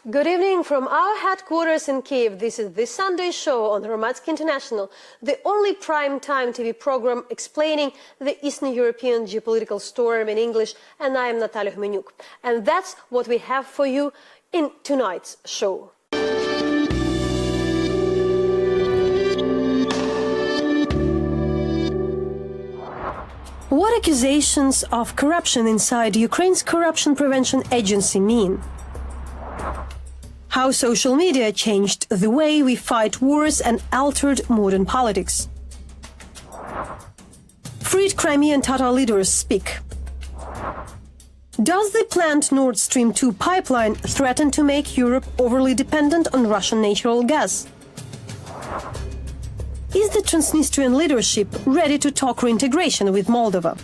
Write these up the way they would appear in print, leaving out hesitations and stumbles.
Good evening from our headquarters in Kiev. This is This Sunday Show on Hromadske International, the only prime-time TV program explaining the Eastern European geopolitical storm in English, and I am Natalia Hromenyuk. And that's what we have for you in tonight's show. What accusations of corruption inside Ukraine's corruption prevention agency mean? How social media changed the way we fight wars and altered modern politics. Freed Crimean Tatar leaders speak. Does the planned Nord Stream 2 pipeline threaten to make Europe overly dependent on Russian natural gas? Is the Transnistrian leadership ready to talk reintegration with Moldova?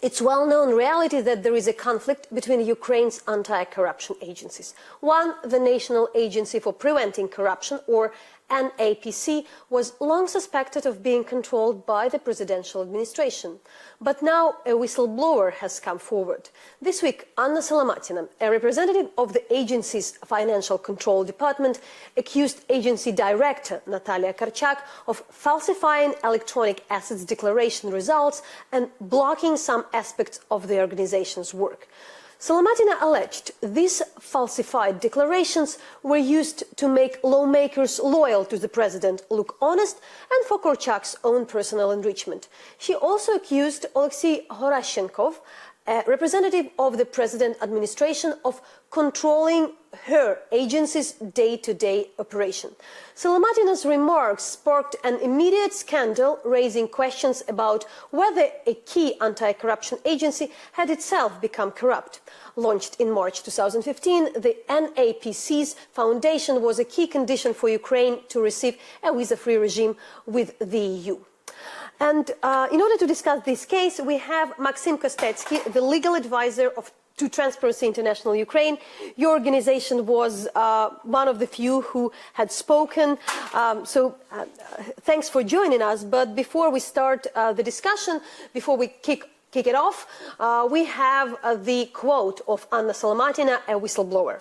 It's a well-known reality that there is a conflict between Ukraine's anti-corruption agencies. One, the National Agency for Preventing Corruption, or NAPC, was long suspected of being controlled by the presidential administration. But now a whistleblower has come forward. This week, Anna Solomatina, a representative of the agency's financial control department, accused agency director Natalia Karchak of falsifying electronic assets declaration results and blocking some aspects of the organization's work. Solomatina alleged these falsified declarations were used to make lawmakers loyal to the president look honest and for Korchak's own personal enrichment. She also accused Alexei Horashenkov, a representative of the president administration, of controlling her agency's day-to-day operation. Solomatina's remarks sparked an immediate scandal, raising questions about whether a key anti-corruption agency had itself become corrupt. Launched in March 2015, the NAPC's foundation was a key condition for Ukraine to receive a visa-free regime with the EU. And in order to discuss this case, we have Maksym Kostetskyi, the legal advisor to Transparency International Ukraine. Your organization was one of the few who had spoken, so thanks for joining us. But before we start the discussion, before we kick it off, we have the quote of Anna Solomatina, a whistleblower.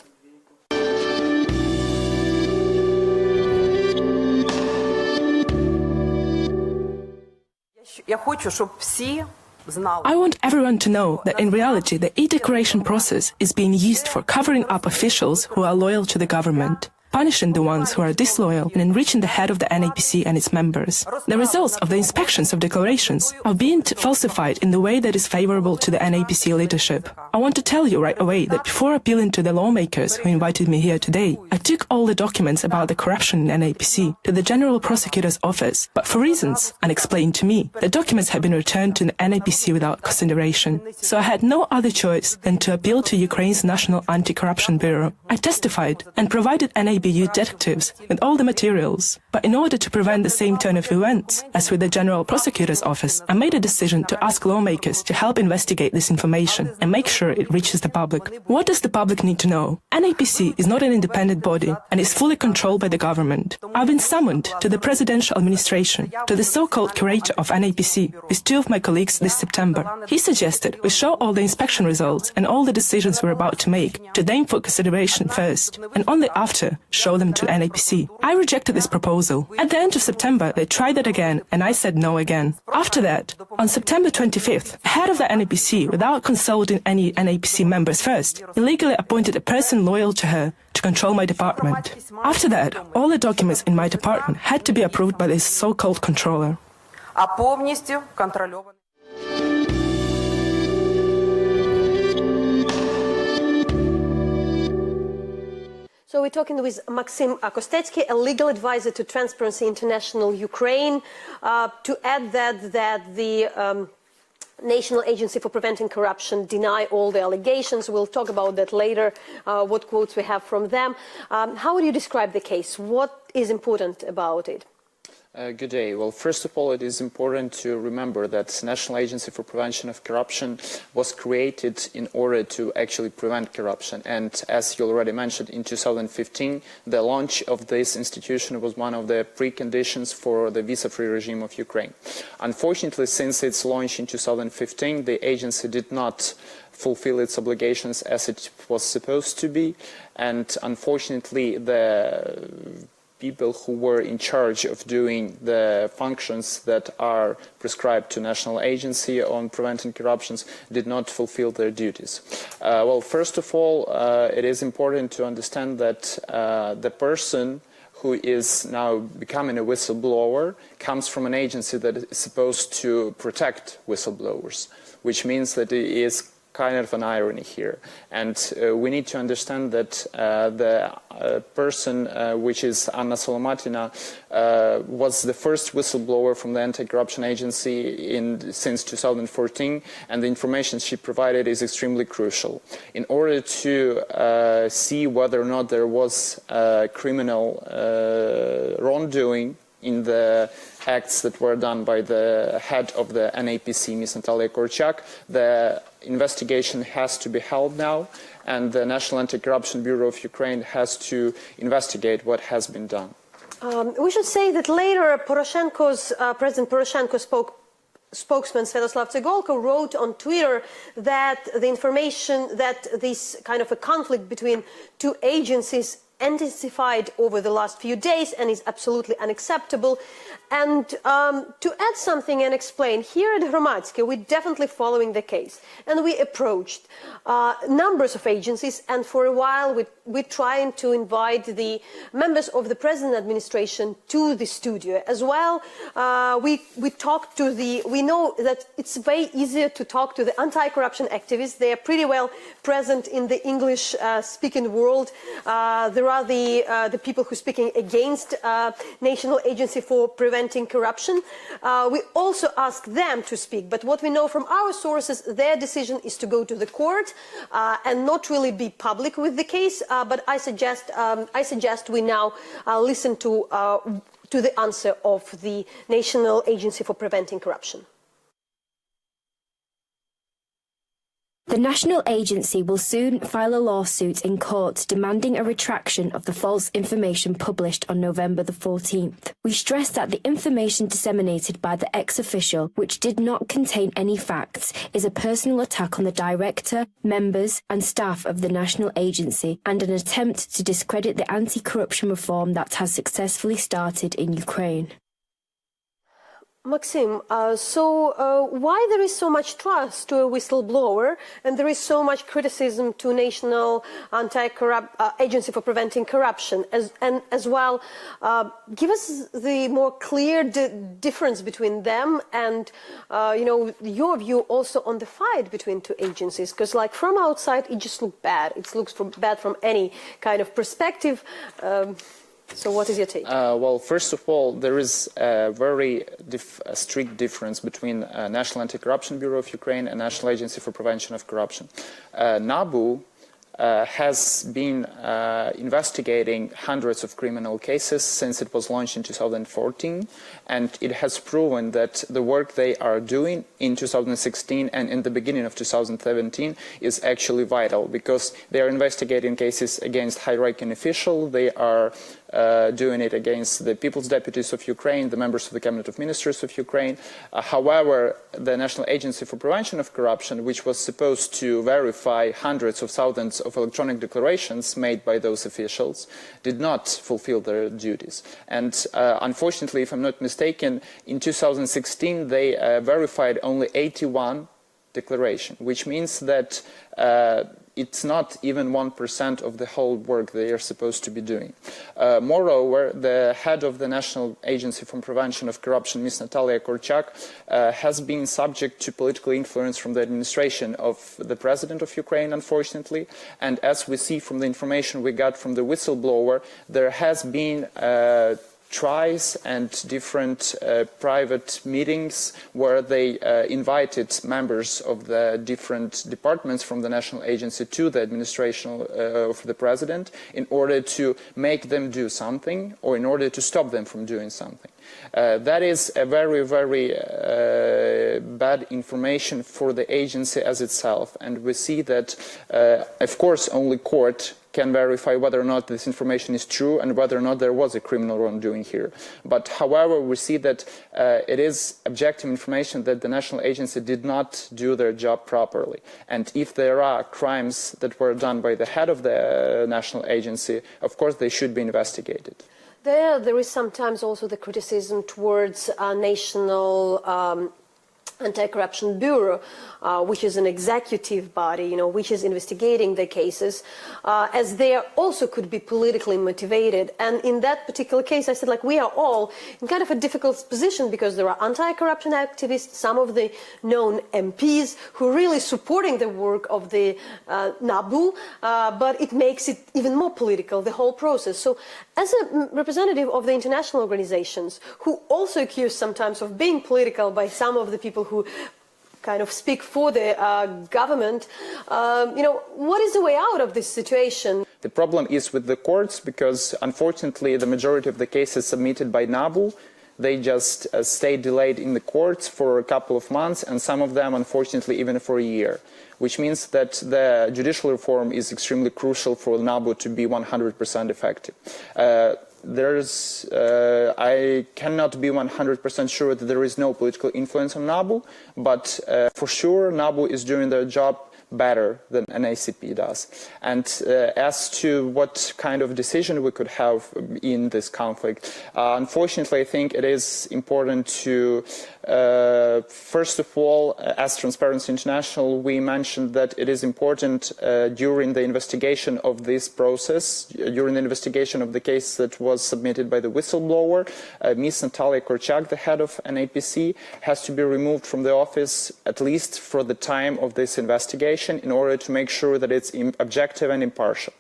I want everyone to know that in reality the e-declaration process is being used for covering up officials who are loyal to the government, punishing the ones who are disloyal, and enriching the head of the NAPC and its members. The results of the inspections of declarations are being falsified in the way that is favorable to the NAPC leadership. I want to tell you right away that before appealing to the lawmakers who invited me here today, I took all the documents about the corruption in NAPC to the General Prosecutor's office, but for reasons unexplained to me, the documents have been returned to the NAPC without consideration. So I had no other choice than to appeal to Ukraine's National Anti-Corruption Bureau. I testified and provided NAPC detectives with all the materials. But in order to prevent the same turn of events as with the General Prosecutor's Office, I made a decision to ask lawmakers to help investigate this information and make sure it reaches the public. What does the public need to know? NAPC is not an independent body and is fully controlled by the government. I've been summoned to the presidential administration, to the so-called curator of NAPC, with two of my colleagues this September. He suggested we show all the inspection results and all the decisions we're about to make to them for consideration first, and only after show them to NAPC. I rejected this proposal. At the end of September, they tried that again, and I said no again. After that, on September 25th, the head of the NAPC, without consulting any NAPC members first, illegally appointed a person loyal to her to control my department. After that, all the documents in my department had to be approved by this so-called controller. So we're talking with Maksym Kostetskyi, a legal advisor to Transparency International Ukraine. To add that the National Agency for Preventing Corruption deny all the allegations. We'll talk about that later, what quotes we have from them. How would you describe the case? What is important about it? Good day. Well, first of all, it is important to remember that the National Agency for Prevention of Corruption was created in order to actually prevent corruption. And as you already mentioned, in 2015, the launch of this institution was one of the preconditions for the visa-free regime of Ukraine. Unfortunately, since its launch in 2015, the agency did not fulfill its obligations as it was supposed to be. And unfortunately, the people who were in charge of doing the functions that are prescribed to National Agency on preventing corruptions did not fulfill their duties. Well, first of all, it is important to understand that the person who is now becoming a whistleblower comes from an agency that is supposed to protect whistleblowers, which means that it is kind of an irony here. And we need to understand that the person, which is Anna Solomatina, was the first whistleblower from the anti-corruption agency since 2014, and the information she provided is extremely crucial. In order to see whether or not there was criminal wrongdoing in the acts that were done by the head of the NAPC, Ms. Natalia Korchak, the investigation has to be held now, and the National Anti-Corruption Bureau of Ukraine has to investigate what has been done. We should say that later President Poroshenko's spokesman Sviatoslav Tsegolko wrote on Twitter that the information that this kind of a conflict between two agencies intensified over the last few days and is absolutely unacceptable. And to add something and explain, here at Hromadske, we're definitely following the case. And we approached numbers of agencies, and for a while we're trying to invite the members of the present administration to the studio. As well, we know that it's way easier to talk to the anti-corruption activists. They are pretty well present in the English-speaking world. There are the people who are speaking against National Agency for Preventing Corruption. We also ask them to speak, but what we know from our sources, their decision is to go to the court and not really be public with the case. But I suggest we now listen to the answer of the National Agency for Preventing Corruption. The National Agency will soon file a lawsuit in court demanding a retraction of the false information published on November the 14th. We stress that the information disseminated by the ex-official, which did not contain any facts, is a personal attack on the director, members and staff of the National Agency and an attempt to discredit the anti-corruption reform that has successfully started in Ukraine. Maksym, why there is so much trust to a whistleblower and there is so much criticism to National Agency for Preventing Corruption as well? Give us the more clear difference between them and your view also on the fight between two agencies, because like from outside it just looks bad. It looks bad from any kind of perspective. So what is your take? Well, first of all, there is a very strict difference between National Anti-Corruption Bureau of Ukraine and National Agency for Prevention of Corruption. NABU has been investigating hundreds of criminal cases since it was launched in 2014, and it has proven that the work they are doing in 2016 and in the beginning of 2017 is actually vital, because they are investigating cases against high-ranking officials, they are doing it against the People's Deputies of Ukraine, the members of the Cabinet of Ministers of Ukraine. However, the National Agency for Prevention of Corruption, which was supposed to verify hundreds of thousands of electronic declarations made by those officials, did not fulfill their duties. And unfortunately, if I'm not mistaken, in 2016 they verified only 81 declarations, which means that it's not even 1% of the whole work they are supposed to be doing. Moreover, the head of the National Agency for Prevention of Corruption, Ms. Natalia Korchak, has been subject to political influence from the administration of the President of Ukraine, unfortunately. And as we see from the information we got from the whistleblower, there has been tries and different private meetings where they invited members of the different departments from the national agency to the administration of the president in order to make them do something or in order to stop them from doing something. That is a very, very bad information for the agency as itself, and we see that, of course, only court can verify whether or not this information is true and whether or not there was a criminal wrongdoing here. But however, we see that it is objective information that the national agency did not do their job properly. And if there are crimes that were done by the head of the national agency, of course they should be investigated. There is sometimes also the criticism towards a national Anti-Corruption Bureau, which is an executive body, which is investigating the cases, as they also could be politically motivated. And in that particular case, I said, we are all in kind of a difficult position because there are anti-corruption activists, some of the known MPs who are really supporting the work of the NABU, but it makes it even more political, the whole process. So as a representative of the international organizations, who also accused sometimes of being political by some of the people who kind of speak for the government, what is the way out of this situation? The problem is with the courts because, unfortunately, the majority of the cases submitted by NABU, they just stay delayed in the courts for a couple of months, and some of them, unfortunately, even for a year, which means that the judicial reform is extremely crucial for NABU to be 100% effective. I cannot be 100% sure that there is no political influence on NABU, but for sure NABU is doing their job better than NACP does. And as to what kind of decision we could have in this conflict, unfortunately I think it is important to, first of all, as Transparency International, we mentioned that it is important during the investigation of this process, during the investigation of the case that was submitted by the whistleblower, Ms. Natalia Korchak, the head of NAPC, has to be removed from the office at least for the time of this investigation, in order to make sure that it's objective and impartial.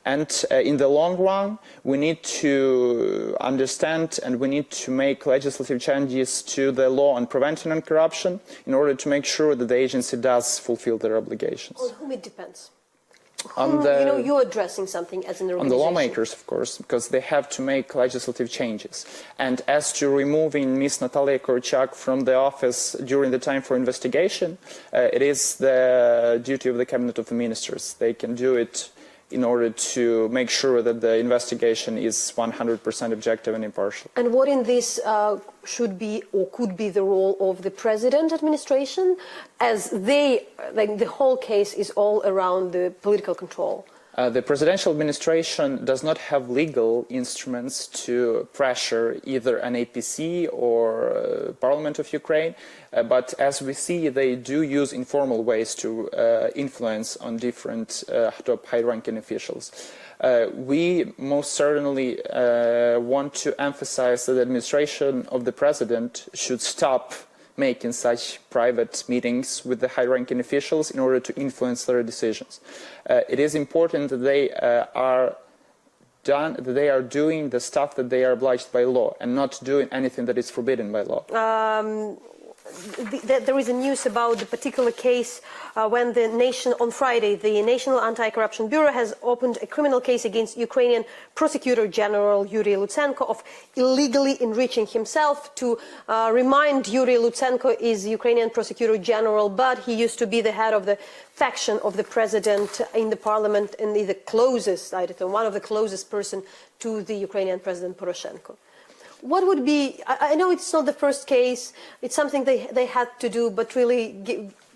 And in the long run, we need to understand and we need to make legislative changes to the law on prevention and corruption in order to make sure that the agency does fulfill their obligations. On whom it depends? You're addressing something as an organization. On the lawmakers, of course, because they have to make legislative changes. And as to removing Ms. Natalia Korchak from the office during the time for investigation, it is the duty of the Cabinet of the Ministers. They can do it in order to make sure that the investigation is 100% objective and impartial. And what in this should be or could be the role of the President administration, as the whole case is all around the political control? The presidential administration does not have legal instruments to pressure either NAPC or Parliament of Ukraine, but as we see, they do use informal ways to influence on different top high-ranking officials. We most certainly want to emphasize that the administration of the president should stop making such private meetings with the high-ranking officials in order to influence their decisions. It is important that they are doing the stuff that they are obliged by law and not doing anything that is forbidden by law. There is a news about the particular case when the nation, on Friday, the National Anti-Corruption Bureau has opened a criminal case against Ukrainian Prosecutor General Yuri Lutsenko of illegally enriching himself. To remind, Yuri Lutsenko is Ukrainian Prosecutor General, but he used to be the head of the faction of the president in the parliament and the closest, one of the closest person to the Ukrainian President Poroshenko. What would be, I know it's not the first case, it's something they had to do, but really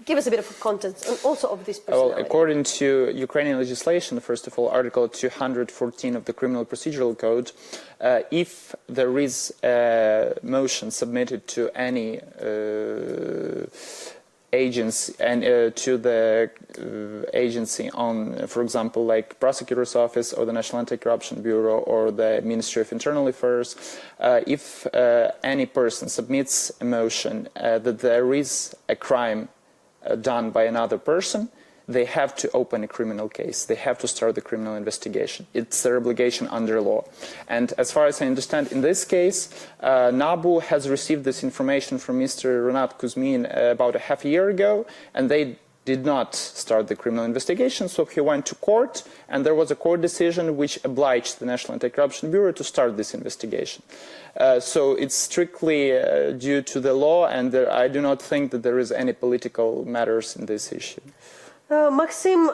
give us a bit of context and also of this personality. Well, according to Ukrainian legislation, first of all, Article 214 of the Criminal Procedural Code, if there is a motion submitted to any agency and to the agency on, for example, like prosecutor's office or the National Anti-Corruption Bureau or the Ministry of Internal Affairs, if any person submits a motion that there is a crime done by another person, they have to open a criminal case. They have to start the criminal investigation. It's their obligation under law. And as far as I understand, in this case, NABU has received this information from Mr. Kostetskyi about a half a year ago, and they did not start the criminal investigation, so he went to court, and there was a court decision which obliged the National Anti-Corruption Bureau to start this investigation. So it's strictly due to the law, and I do not think that there is any political matters in this issue. Maksym,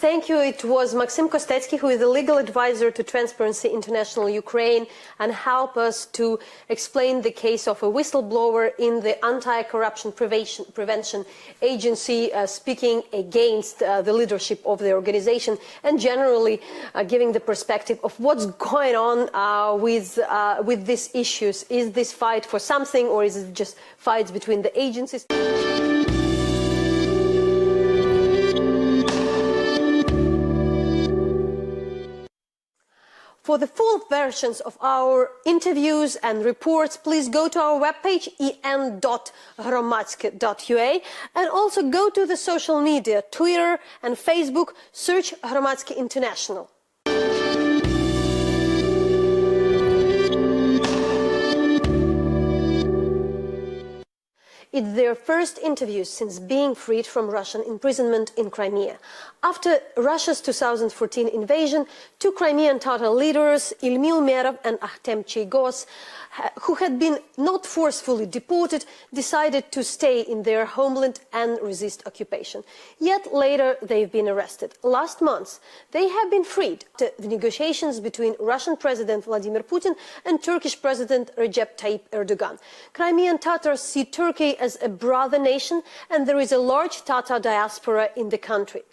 thank you. It was Maksym Kostetskyi, who is the legal advisor to Transparency International Ukraine, and help us to explain the case of a whistleblower in the Anti-Corruption Prevention Agency, speaking against the leadership of the organization, and generally giving the perspective of what's going on with these issues. Is this fight for something, or is it just fights between the agencies? For the full versions of our interviews and reports, please go to our webpage en.hromadske.ua, and also go to the social media, Twitter and Facebook, search Hromadske International. It's their first interviews since being freed from Russian imprisonment in Crimea. After Russia's 2014 invasion, two Crimean Tatar leaders, Ilmil Merov and Akhtem Cheygos, who had been not forcefully deported, decided to stay in their homeland and resist occupation. Yet later they've been arrested. Last month they have been freed after the negotiations between Russian President Vladimir Putin and Turkish President Recep Tayyip Erdogan. Crimean Tatars see Turkey as a brother nation, and there is a large Tatar diaspora in the country.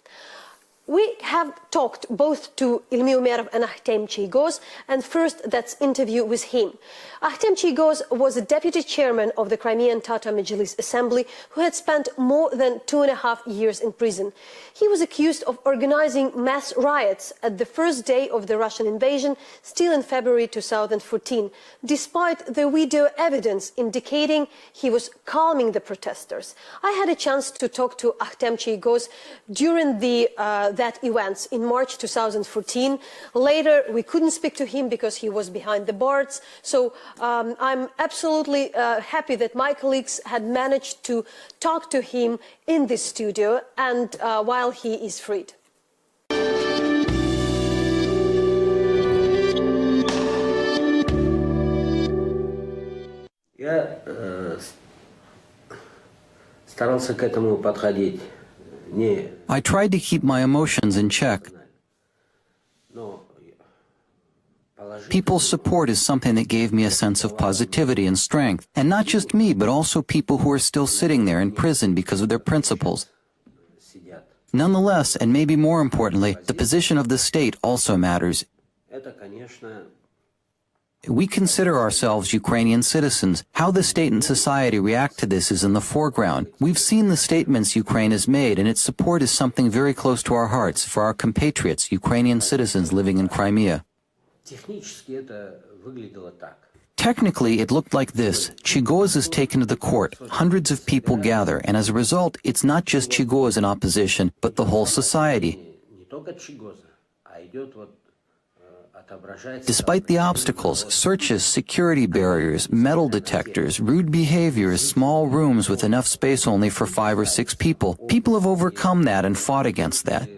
We have talked both to Ilmil Merov and Akhtem Cheygos, and first that's interview with him. Akhtem Cheygos was a deputy chairman of the Crimean Tatar Majlis Assembly, who had spent more than 2.5 years in prison. He was accused of organizing mass riots at the first day of the Russian invasion, still in February 2014, despite the video evidence indicating he was calming the protesters. I had a chance to talk to Akhtem Cheygos during that events in March 2014. Later, we couldn't speak to him because he was behind the bars. So I'm absolutely happy that my colleagues had managed to talk to him in this studio and while he is freed. Я старался к этому подходить. I tried to keep my emotions in check. People's support is something that gave me a sense of positivity and strength. And not just me, but also people who are still sitting there in prison because of their principles. Nonetheless, and maybe more importantly, the position of the state also matters. We consider ourselves Ukrainian citizens. How the state and society react to this is in the foreground. We've seen the statements Ukraine has made, and its support is something very close to our hearts for our compatriots, Ukrainian citizens living in Crimea. Technically, it looked like this. Cheygos is taken to the court, hundreds of people gather, and as a result, it's not just Cheygos in opposition, but the whole society. Despite the obstacles, searches, security barriers, metal detectors, rude behaviors, small rooms with enough space only for 5 or 6 people, people have overcome that and fought against that.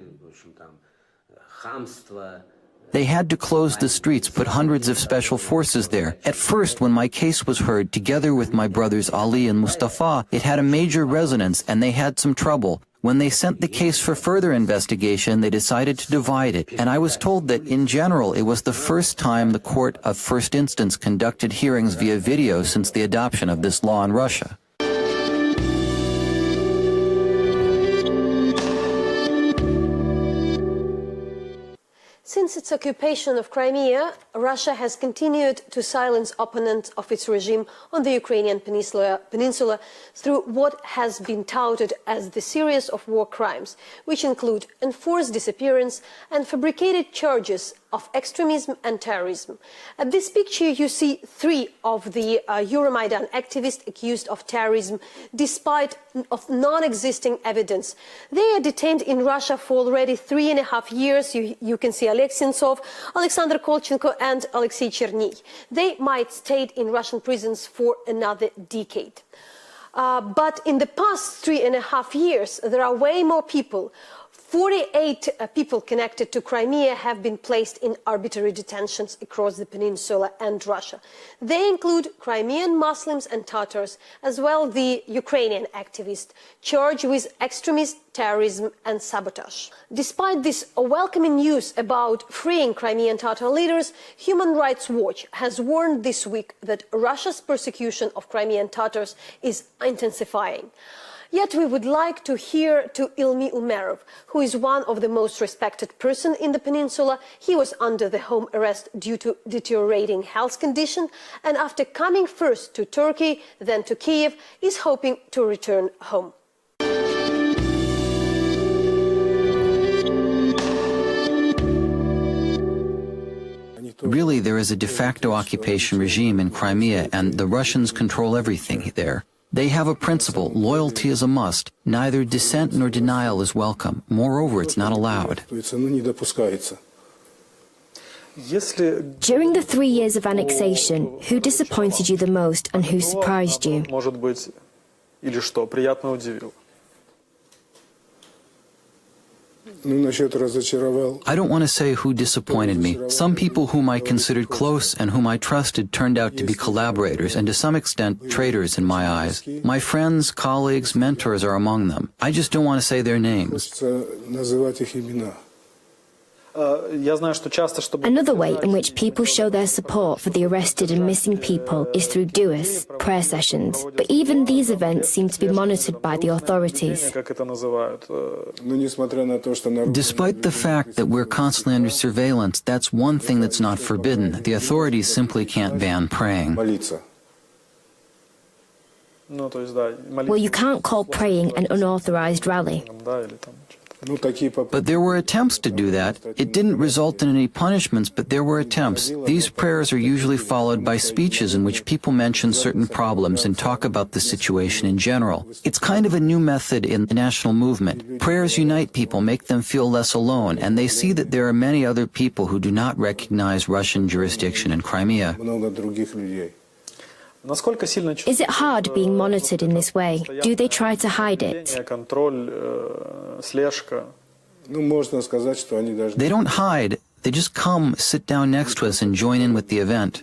They had to close the streets, put hundreds of special forces there. At first, when my case was heard, together with my brothers Ali and Mustafa, it had a major resonance and they had some trouble. When they sent the case for further investigation, they decided to divide it, and I was told that, in general, it was the first time the Court of First Instance conducted hearings via video since the adoption of this law in Russia. Since its occupation of Crimea, Russia has continued to silence opponents of its regime on the Ukrainian peninsula through what has been touted as the series of war crimes, which include enforced disappearance and fabricated charges of extremism and terrorism. At this picture, you see 3 of the Euromaidan activists accused of terrorism, despite of non-existing evidence. They are detained in Russia for already 3.5 years. You can see Oleg Sentsov, Alexander Kolchenko and Alexei Cherny. They might stay in Russian prisons for another decade. But in the past 3.5 years, there are way more people. 48 people connected to Crimea have been placed in arbitrary detentions across the peninsula and Russia. They include Crimean Muslims and Tatars, as well as the Ukrainian activists charged with extremism, terrorism and sabotage. Despite this welcoming news about freeing Crimean Tatar leaders, Human Rights Watch has warned this week that Russia's persecution of Crimean Tatars is intensifying. Yet we would like to hear to Ilmi Umerov, who is one of the most respected person in the peninsula. He was under the home arrest due to deteriorating health condition, and after coming first to Turkey, then to Kiev, is hoping to return home. Really, there is a de facto occupation regime in Crimea, and the Russians control everything there. They have a principle: loyalty is a must. Neither dissent nor denial is welcome. Moreover, it's not allowed. During the 3 years of annexation, who disappointed you the most and who surprised you? I don't want to say who disappointed me. Some people whom I considered close and whom I trusted turned out to be collaborators and to some extent traitors in my eyes. My friends, colleagues, mentors are among them. I just don't want to say their names. Another way in which people show their support for the arrested and missing people is through duos, prayer sessions. But even these events seem to be monitored by the authorities. Despite the fact that we're constantly under surveillance, that's one thing that's not forbidden. The authorities simply can't ban praying. Well, you can't call praying an unauthorized rally. But there were attempts to do that. It didn't result in any punishments, but there were attempts. These prayers are usually followed by speeches in which people mention certain problems and talk about the situation in general. It's kind of a new method in the national movement. Prayers unite people, make them feel less alone, and they see that there are many other people who do not recognize Russian jurisdiction in Crimea. Is it hard being monitored in this way? Do they try to hide it? They don't hide. They just come, sit down next to us and join in with the event.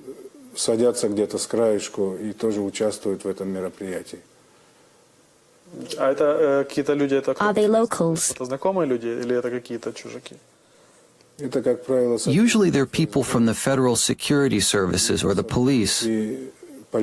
Are they locals? Usually they're people from the Federal Security Services or the police. There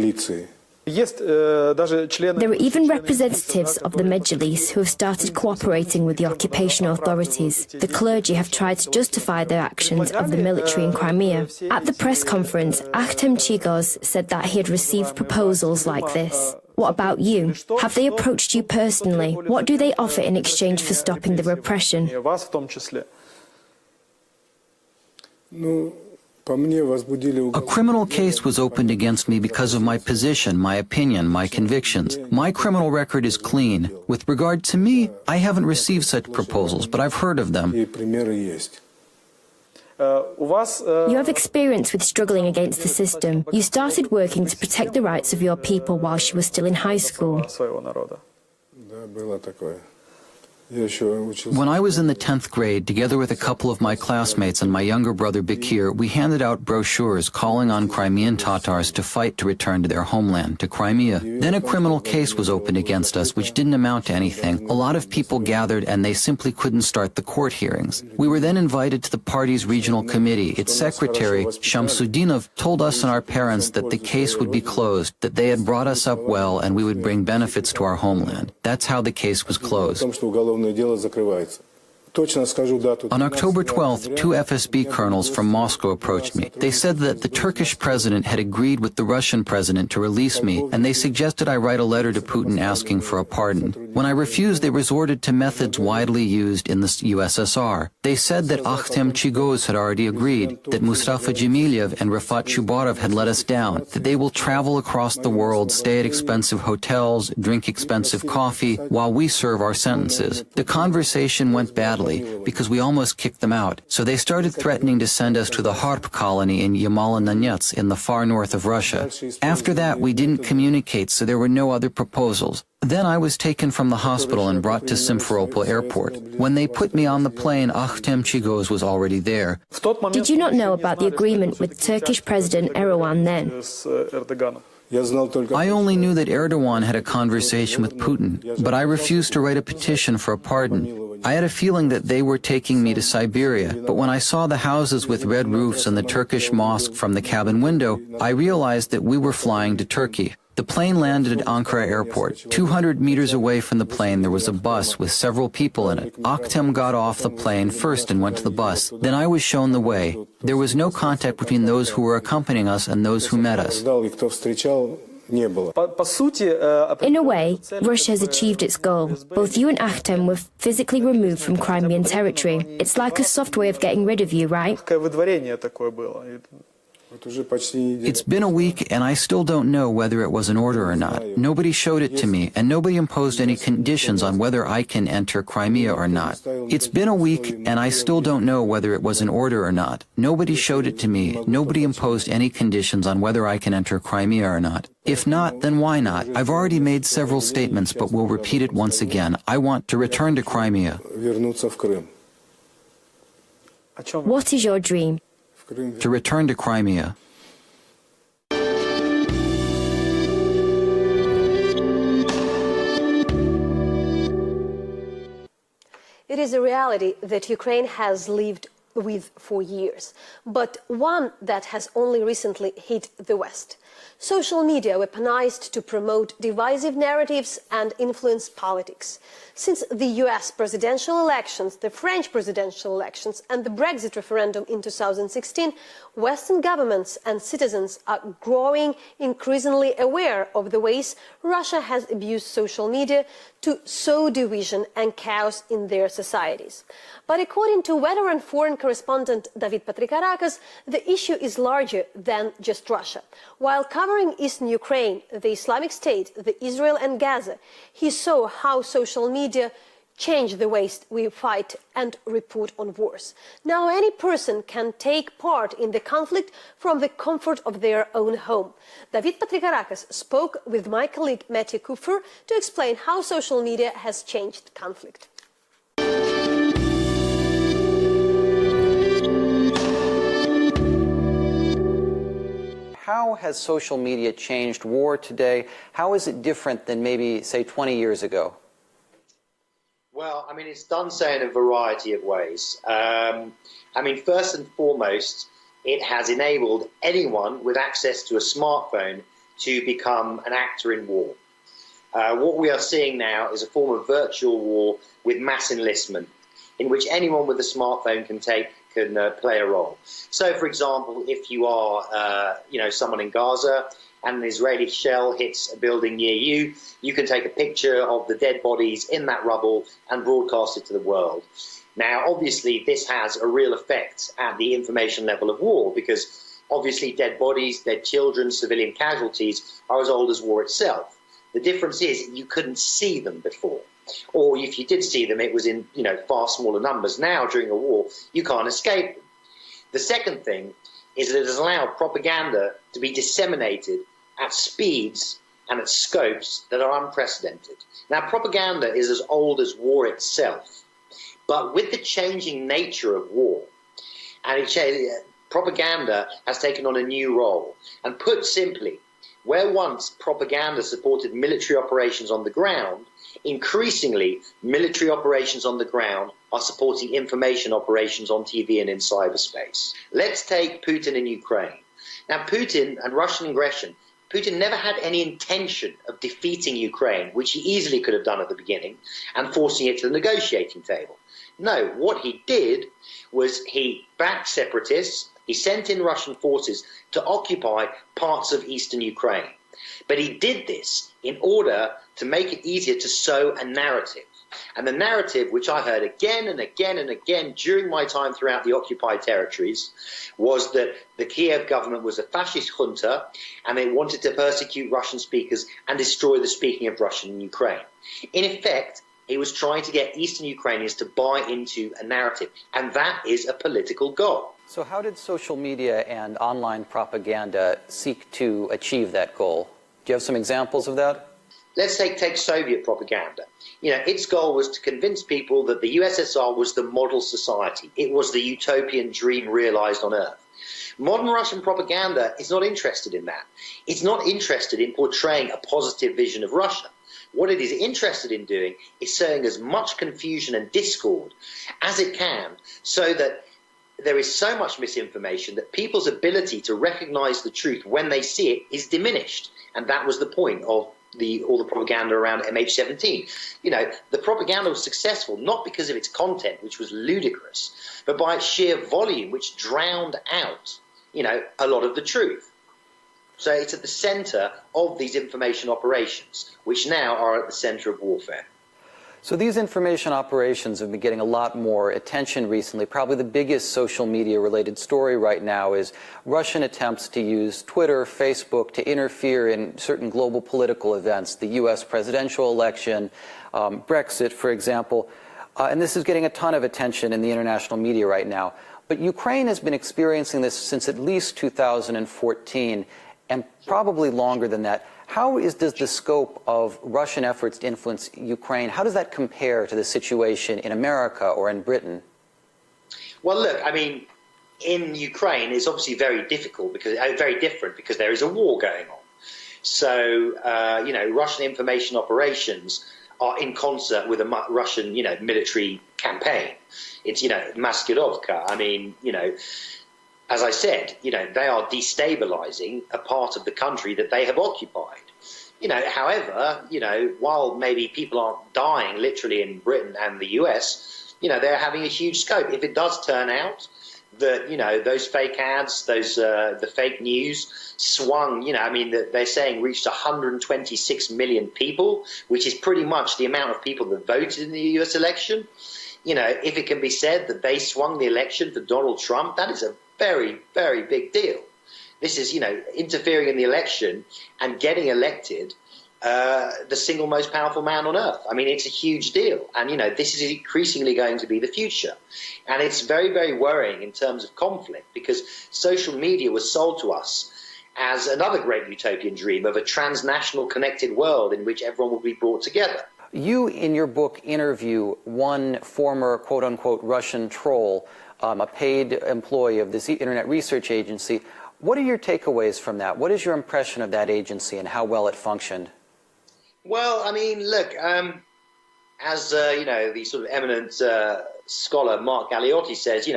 are even representatives of the Medjlis who have started cooperating with the occupation authorities. The clergy have tried to justify the actions of the military in Crimea. At the press conference, Akhtem Chigoz said that he had received proposals like this. What about you? Have they approached you personally? What do they offer in exchange for stopping the repression? A criminal case was opened against me because of my position, my opinion, my convictions. My criminal record is clean. With regard to me, I haven't received such proposals, but I've heard of them. You have experience with struggling against the system. You started working to protect the rights of your people while you were still in high school. When I was in the 10th grade, together with a couple of my classmates and my younger brother Bekir, we handed out brochures calling on Crimean Tatars to fight to return to their homeland, to Crimea. Then a criminal case was opened against us, which didn't amount to anything. A lot of people gathered and they simply couldn't start the court hearings. We were then invited to the party's regional committee. Its secretary, Shamsudinov, told us and our parents that the case would be closed, that they had brought us up well and we would bring benefits to our homeland. That's how the case was closed. On October 12th, 2 FSB colonels from Moscow approached me. They said that the Turkish president had agreed with the Russian president to release me, and they suggested I write a letter to Putin asking for a pardon. When I refused, they resorted to methods widely used in the USSR. They said that Akhtem Chigoz had already agreed, that Mustafa Jamiliev and Rafat Chubarov had let us down, that they will travel across the world, stay at expensive hotels, drink expensive coffee, while we serve our sentences. The conversation went badly because we almost kicked them out, so they started threatening to send us to the Harp colony in Yamalo-Nenets in the far north of Russia. After that, we didn't communicate, so there were no other proposals. Then I was taken from the hospital and brought to Simferopol airport. When they put me on the plane, Akhtem Chigoz was already there. Did you not know about the agreement with Turkish President Erdogan then? I only knew that Erdogan had a conversation with Putin, but I refused to write a petition for a pardon. I had a feeling that they were taking me to Siberia, but when I saw the houses with red roofs and the Turkish mosque from the cabin window, I realized that we were flying to Turkey. The plane landed at Ankara airport. 200 meters away from the plane, there was a bus with several people in it. Akhtem got off the plane first and went to the bus. Then I was shown the way. There was no contact between those who were accompanying us and those who met us. In a way, Russia has achieved its goal. Both you and Akhtem were physically removed from Crimean territory. It's like a soft way of getting rid of you, right? It's been a week and I still don't know whether it was an order or not. Nobody showed it to me and nobody imposed any conditions on whether I can enter Crimea or not. It's been a week and I still don't know whether it was an order or not. Nobody showed it to me. Nobody imposed any conditions on whether I can enter Crimea or not. If not, then why not? I've already made several statements, but will repeat it once again. I want to return to Crimea. What is your dream? To return to Crimea. It is a reality that Ukraine has lived with for years, but one that has only recently hit the West. Social media weaponized to promote divisive narratives and influence politics. Since the US presidential elections, the French presidential elections, and the Brexit referendum in 2016, Western governments and citizens are growing increasingly aware of the ways Russia has abused social media to sow division and chaos in their societies. But according to veteran foreign correspondent David Patrikarakis, the issue is larger than just Russia. While covering eastern Ukraine, the Islamic State, Israel and Gaza, he saw how social media change the ways we fight and report on wars. Now any person can take part in the conflict from the comfort of their own home. David Patrikarakis spoke with my colleague Matthew Kupfer to explain how social media has changed conflict. How has social media changed war today? How is it different than maybe, say, 20 years ago? Well, I mean, it's done so in a variety of ways. First and foremost, it has enabled anyone with access to a smartphone to become an actor in war. What we are seeing now is a form of virtual war with mass enlistment, in which anyone with a smartphone can play a role. So, for example, if you are, someone in Gaza and an Israeli shell hits a building near you, you can take a picture of the dead bodies in that rubble and broadcast it to the world. Now, obviously, this has a real effect at the information level of war, because obviously dead bodies, dead children, civilian casualties are as old as war itself. The difference is you couldn't see them before. Or if you did see them, it was in far smaller numbers. Now, during a war, you can't escape them. The second thing is that it has allowed propaganda to be disseminated at speeds and at scopes that are unprecedented. Now, propaganda is as old as war itself, but with the changing nature of war, propaganda has taken on a new role. And put simply, where once propaganda supported military operations on the ground, increasingly military operations on the ground are supporting information operations on TV and in cyberspace. Let's take Putin in Ukraine. Now, Putin and Russian aggression, Putin never had any intention of defeating Ukraine, which he easily could have done at the beginning, and forcing it to the negotiating table. No, what he did was he backed separatists, he sent in Russian forces to occupy parts of eastern Ukraine. But he did this in order to make it easier to sow a narrative. And the narrative, which I heard again and again and again during my time throughout the occupied territories, was that the Kiev government was a fascist junta and they wanted to persecute Russian speakers and destroy the speaking of Russian in Ukraine. In effect, he was trying to get Eastern Ukrainians to buy into a narrative, and that is a political goal. So how did social media and online propaganda seek to achieve that goal? Do you have some examples of that? Let's take Soviet propaganda. Its goal was to convince people that the USSR was the model society. It was the utopian dream realized on Earth. Modern Russian propaganda is not interested in that. It's not interested in portraying a positive vision of Russia. What it is interested in doing is sowing as much confusion and discord as it can, so that there is so much misinformation that people's ability to recognize the truth when they see it is diminished. And that was the point of all the propaganda around MH17. The propaganda was successful not because of its content, which was ludicrous, but by its sheer volume, which drowned out, a lot of the truth. So it's at the center of these information operations, which now are at the center of warfare. So these information operations have been getting a lot more attention recently. Probably the biggest social media-related story right now is Russian attempts to use Twitter, Facebook to interfere in certain global political events, the U.S. presidential election, Brexit, for example. And this is getting a ton of attention in the international media right now. But Ukraine has been experiencing this since at least 2014, and probably longer than that. How does the scope of Russian efforts to influence Ukraine, how does that compare to the situation in America or in Britain? Well, look, in Ukraine, it's obviously very difficult very different because there is a war going on. So, Russian information operations are in concert with a Russian, military campaign. It's, Maskirovka. As I said, they are destabilizing a part of the country that they have occupied. However, while maybe people aren't dying literally in Britain and the US, they're having a huge scope. If it does turn out that, those fake ads, the fake news swung, they're saying reached 126 million people, which is pretty much the amount of people that voted in the US election. If it can be said that they swung the election for Donald Trump, that is a very, very big deal. This is, interfering in the election and getting elected the single most powerful man on earth. It's a huge deal. And, this is increasingly going to be the future. And it's very, very worrying in terms of conflict, because social media was sold to us as another great utopian dream of a transnational connected world in which everyone will be brought together. You, in your book, interview one former, quote-unquote, Russian troll, a paid employee of this internet research agency. What are your takeaways from that? What is your impression of that agency and how well it functioned? Well, look, as the sort of eminent scholar Mark Galeotti says,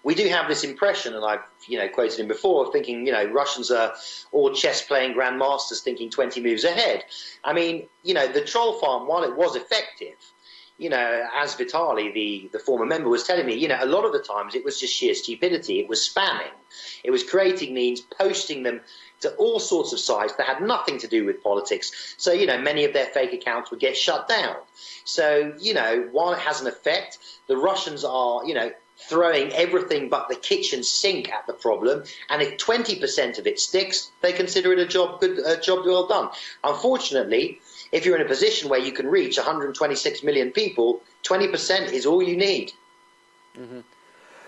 we do have this impression, and I've quoted him before, thinking Russians are all chess-playing grandmasters, thinking 20 moves ahead. The troll farm, while it was effective, as Vitali, the former member, was telling me, a lot of the times it was just sheer stupidity. It was spamming. It was creating memes, posting them to all sorts of sites that had nothing to do with politics. So, many of their fake accounts would get shut down. So, while it has an effect, the Russians are, throwing everything but the kitchen sink at the problem. And if 20% of it sticks, they consider it a job well done. Unfortunately, if you're in a position where you can reach 126 million people, 20% is all you need. Mm-hmm.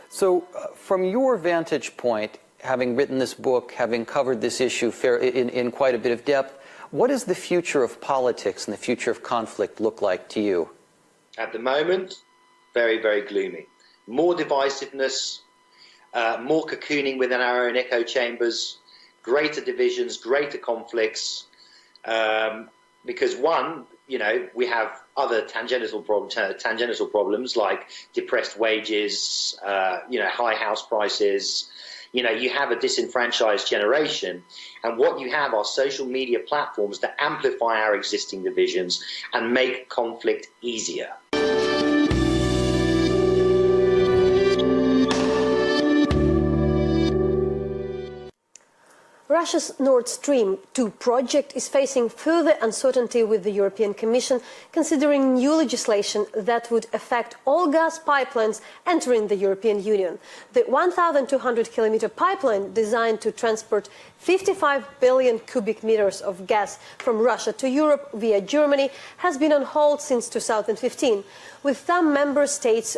So from your vantage point, having written this book, having covered this issue in quite a bit of depth, what does the future of politics and the future of conflict look like to you? At the moment, very, very gloomy. More divisiveness, more cocooning within our own echo chambers, greater divisions, greater conflicts, because one, we have other tangential problems like depressed wages, high house prices. You have a disenfranchised generation, and what you have are social media platforms that amplify our existing divisions and make conflict easier. Russia's Nord Stream 2 project is facing further uncertainty with the European Commission, considering new legislation that would affect all gas pipelines entering the European Union. The 1,200-kilometer pipeline, designed to transport 55 billion cubic meters of gas from Russia to Europe via Germany, has been on hold since 2015, with some member states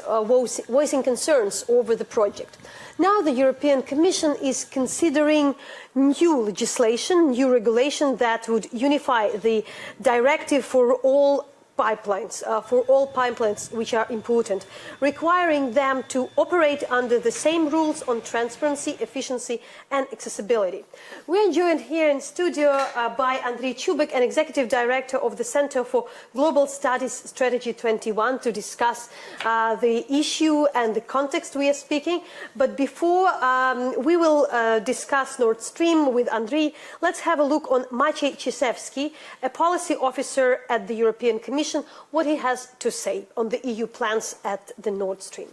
voicing concerns over the project. Now the European Commission is considering new legislation, new regulation that would unify the directive for all pipelines, which are important, requiring them to operate under the same rules on transparency, efficiency and accessibility. We are joined here in studio by Andriy Chubik, an Executive Director of the Center for Global Studies Strategy 21, to discuss the issue and the context we are speaking. But before we will discuss Nord Stream with Andriy, let's have a look on Maciej Ciesewski, a policy officer at the European Commission, what he has to say on the EU plans at the Nord Stream.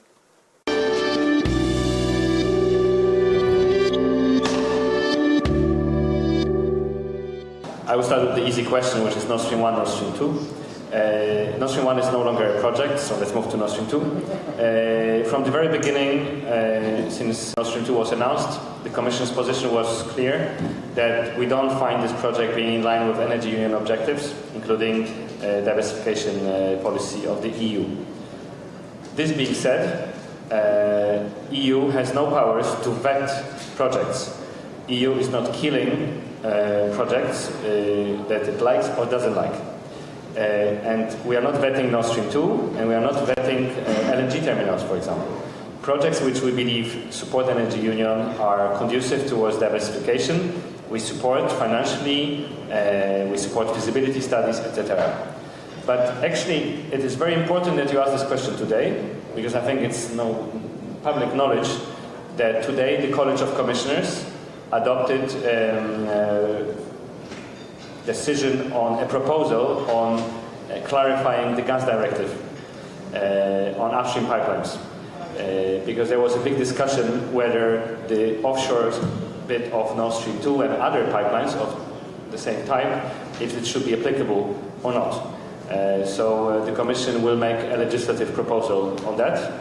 I will start with the easy question, which is Nord Stream 1, Nord Stream 2. Nord Stream 1 is no longer a project, so let's move to Nord Stream 2. From the very beginning, since Nord Stream 2 was announced, the Commission's position was clear that we don't find this project being in line with energy union objectives, including diversification policy of the EU. This being said, EU has no powers to vet projects. EU is not killing projects that it likes or doesn't like. And we are not vetting Nord Stream 2, and we are not vetting LNG terminals, for example. Projects which we believe support energy union are conducive towards diversification. We support financially, we support feasibility studies, etc. But actually, it is very important that you ask this question today, because I think it's no public knowledge that today the College of Commissioners adopted decision on a proposal on clarifying the gas directive on upstream pipelines. Because there was a big discussion whether the offshore bit of Nord Stream 2 and other pipelines of the same type, if it should be applicable or not. So the Commission will make a legislative proposal on that,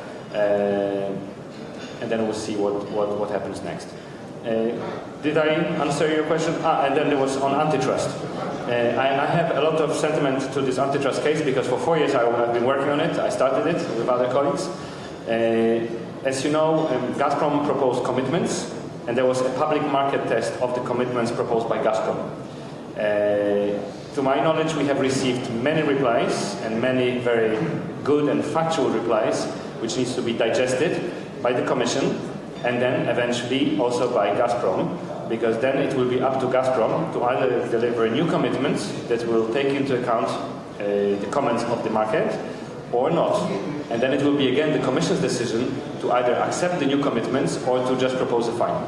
and then we'll see what happens next. Did I answer your question? And then there was on antitrust. I have a lot of sentiment to this antitrust case because for 4 years I have been working on it. I started it with other colleagues. As you know, Gazprom proposed commitments, and there was a public market test of the commitments proposed by Gazprom. To my knowledge, we have received many replies, and many very good and factual replies, which needs to be digested by the Commission, and then eventually also by Gazprom, because then it will be up to Gazprom to either deliver new commitments that will take into account the comments of the market or not. And then it will be again the Commission's decision to either accept the new commitments or to just propose a fine.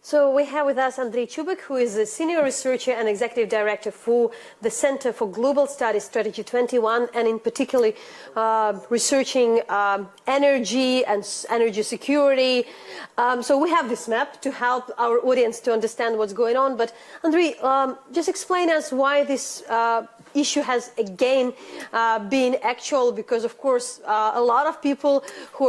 So we have with us Andriy Chubik, who is a senior researcher and executive director for the Center for Global Studies Strategy 21, and in particular researching energy and energy security. So we have this map to help our audience to understand what's going on. But Andriy, just explain us why this issue has again been actual, because of course a lot of people who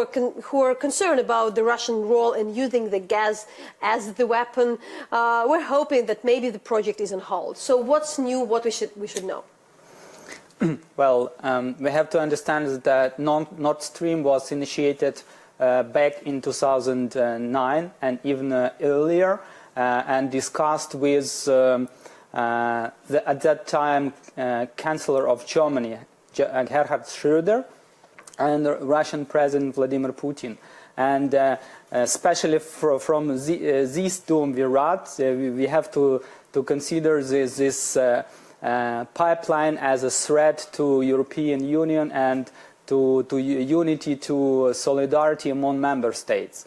are concerned about the Russian role in using the gas as the weapon we're hoping that maybe the project is on hold. So what's new, what we should know? Well, we have to understand that Nord Stream was initiated back in 2009 and even earlier, and discussed with at that time Chancellor of Germany, Gerhard Schröder, and Russian President Vladimir Putin. And especially from these two, we have to consider this pipeline as a threat to European Union and to unity, to solidarity among member states.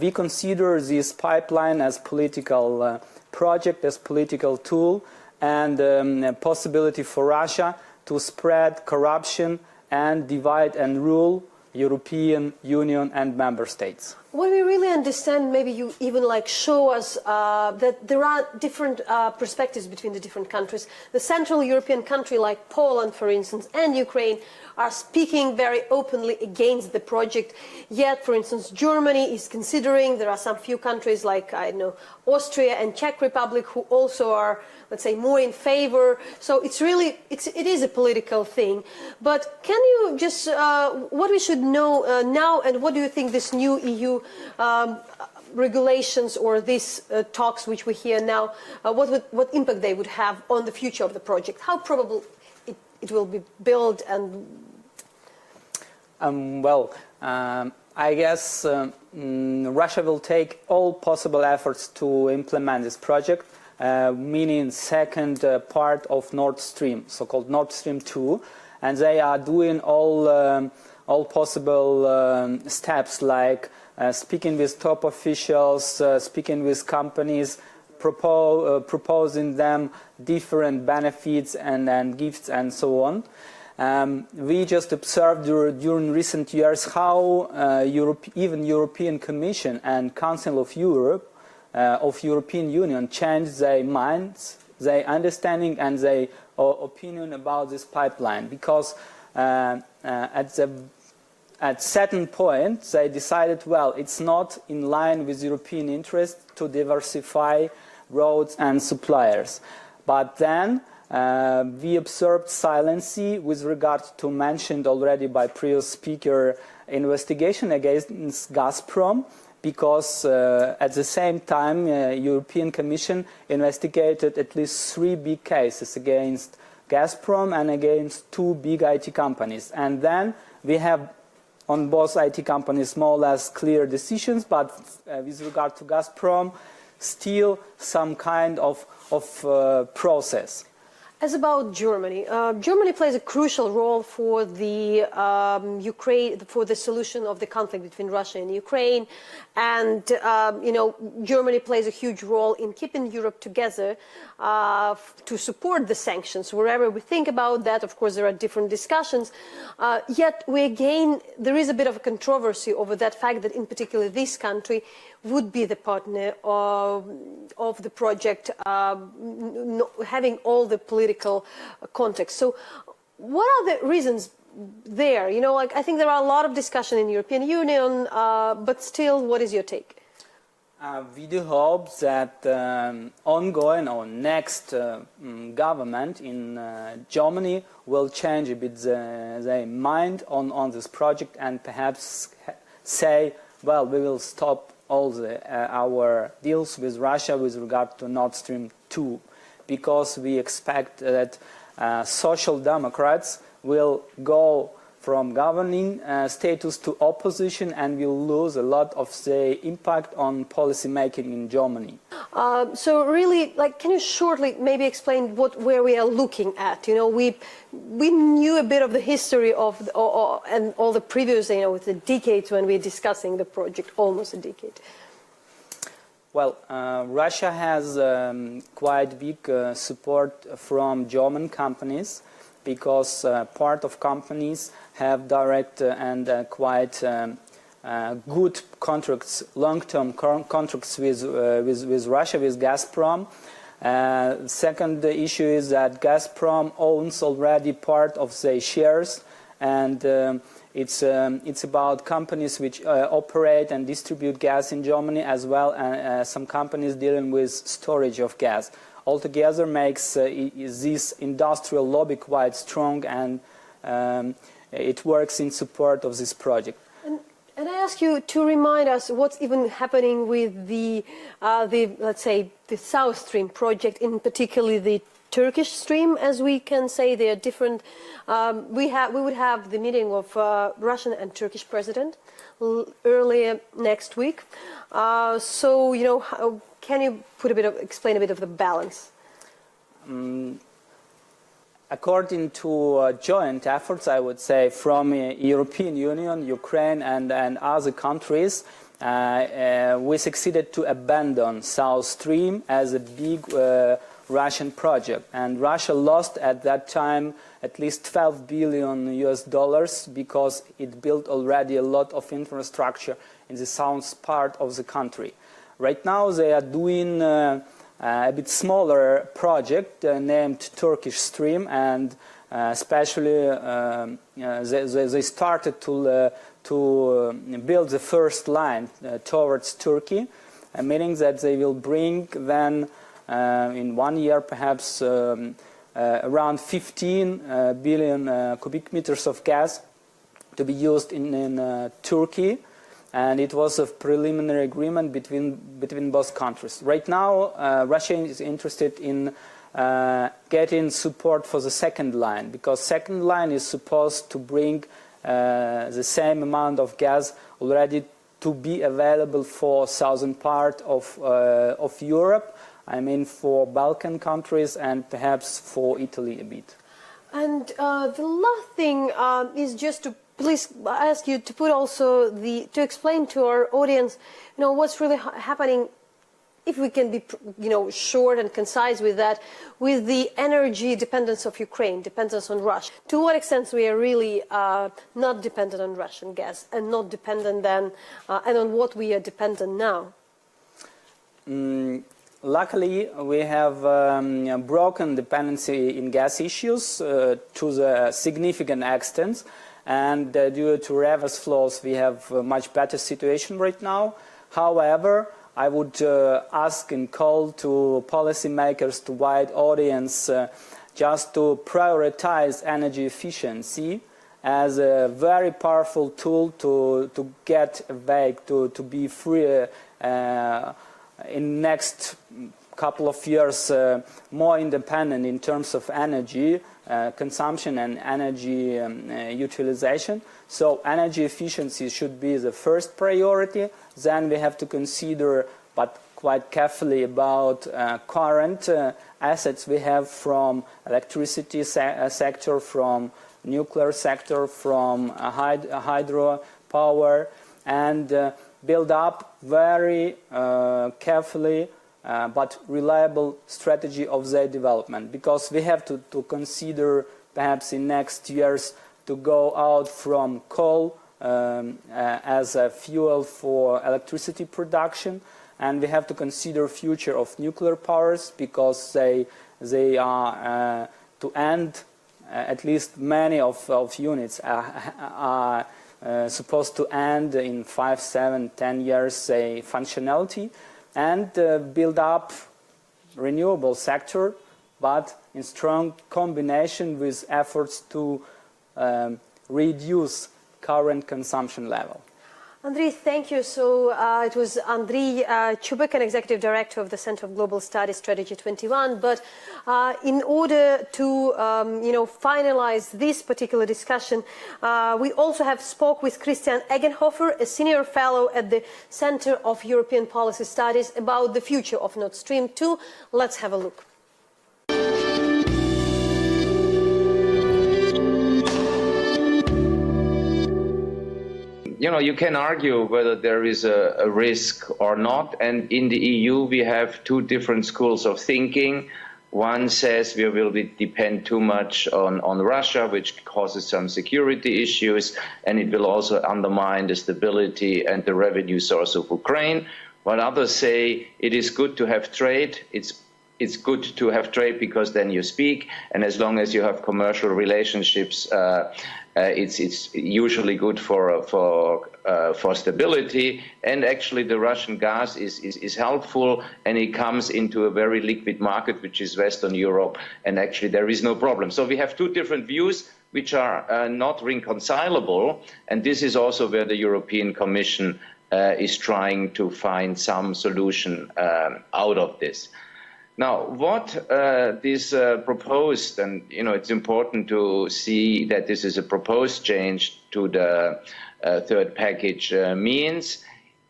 We consider this pipeline as political project, as political tool, and a possibility for Russia to spread corruption and divide and rule European Union and member states. What we really understand, maybe you even show us that there are different perspectives between the different countries. The Central European country like Poland, for instance, and Ukraine are speaking very openly against the project. Yet, for instance, Germany is considering, there are some few countries like, I know, Austria and Czech Republic who also are, let's say, more in favor. So it is a political thing. But can you just, what we should know now, and what do you think this new EU regulations or these talks which we hear now, what impact they would have on the future of the project? How probable it will be built? And I guess Russia will take all possible efforts to implement this project, meaning second part of Nord Stream, so-called Nord Stream 2, and they are doing all possible steps like speaking with top officials, speaking with companies, proposing them different benefits and gifts and so on. We just observed during recent years how even European Commission and Council of Europe, of European Union, changed their minds, their understanding and their opinion about this pipeline, because at certain point they decided, well, it's not in line with European interest to diversify roads and suppliers. But then we observed silence with regard to mentioned already by previous speaker investigation against Gazprom, because at the same time European Commission investigated at least 3 big cases against Gazprom and against 2 big IT companies. And then we have on both IT companies more or less clear decisions, but with regard to Gazprom, still some kind of process. As about Germany, Germany plays a crucial role for the for the solution of the conflict between Russia and Ukraine, and Germany plays a huge role in keeping Europe together to support the sanctions. Wherever we think about that, of course, there are different discussions. Yet, there is a bit of a controversy over that fact that, in particular, this country would be the partner of the project, having all the political context. So what are the reasons there? I think there are a lot of discussion in the European Union, but still, what is your take? We do hope that ongoing or next government in Germany will change a bit their mind on this project and perhaps say, well, we will stop all our deals with Russia with regard to Nord Stream 2, because we expect that social democrats will go from governing status to opposition and will lose a lot of the impact on policy making in Germany. So really, can you shortly maybe explain where we are looking at? We knew a bit of the history of and all the previous, with the decades when we're discussing the project, almost a decade. Well, Russia has quite big support from German companies, because part of companies have direct and quite good contracts, long-term contracts with Russia, with Gazprom. Second issue is that Gazprom owns already part of the shares, and it's about companies which operate and distribute gas in Germany, as well as some companies dealing with storage of gas. Altogether makes this industrial lobby quite strong, and it works in support of this project. And I ask you to remind us what's even happening with the let's say, the South Stream project, in particular the Turkish stream, as we can say. They are different. We would have the meeting of Russian and Turkish president earlier next week. So can you explain a bit of the balance? According to joint efforts, I would say, from European Union, Ukraine and other countries, we succeeded to abandon South Stream as a big Russian project. And Russia lost at that time at least $12 billion because it built already a lot of infrastructure in the south part of the country. Right now they are doing a bit smaller project named Turkish Stream, and especially they started to build the first line towards Turkey, meaning that they will bring then in 1 year perhaps around 15 billion cubic meters of gas to be used in Turkey. And it was a preliminary agreement between both countries. Right now, Russia is interested in getting support for the second line, because second line is supposed to bring the same amount of gas already to be available for southern part of Europe. I mean, for Balkan countries and perhaps for Italy a bit. And the last thing is just to please ask you to put also to explain to our audience, what's really happening, if we can be, short and concise with that, with the energy dependence of Ukraine, dependence on Russia. To what extent we are really not dependent on Russian gas, and not dependent then, and on what we are dependent now? Luckily, we have broken dependency in gas issues to the significant extent. And due to reverse flows, we have a much better situation right now. However, I would ask and call to policymakers, to wide audience, just to prioritize energy efficiency as a very powerful tool to get awake, to be free in next couple of years, more independent in terms of energy consumption and energy utilization. So energy efficiency should be the first priority. Then we have to consider, but quite carefully, about current assets we have from electricity sector, from nuclear sector, from hydro power, and build up very carefully but reliable strategy of their development, because we have to consider perhaps in next years to go out from coal as a fuel for electricity production, and we have to consider future of nuclear powers, because they are to end, at least many of units are supposed to end in 5, 7, 10 years functionality, and build up renewable sector, but in strong combination with efforts to reduce current consumption level. Andriy, thank you. So it was Andriy Chubik, an Executive Director of the Center of Global Studies Strategy 21. But in order to finalize this particular discussion, we also have spoke with Christian Eggenhofer, a Senior Fellow at the Center of European Policy Studies, about the future of Nord Stream 2. Let's have a look. You can argue whether there is a risk or not, and in the EU we have two different schools of thinking. One says we will depend too much on Russia, which causes some security issues, and it will also undermine the stability and the revenue source of Ukraine. While others say it is good to have trade, it's good to have trade because then you speak, and as long as you have commercial relationships, it's usually good for stability. And actually, the Russian gas is helpful, and it comes into a very liquid market, which is Western Europe, and actually there is no problem. So we have two different views, which are not reconcilable, and this is also where the European Commission is trying to find some solution out of this. Now, what this proposed, and it's important to see that this is a proposed change to the third package means.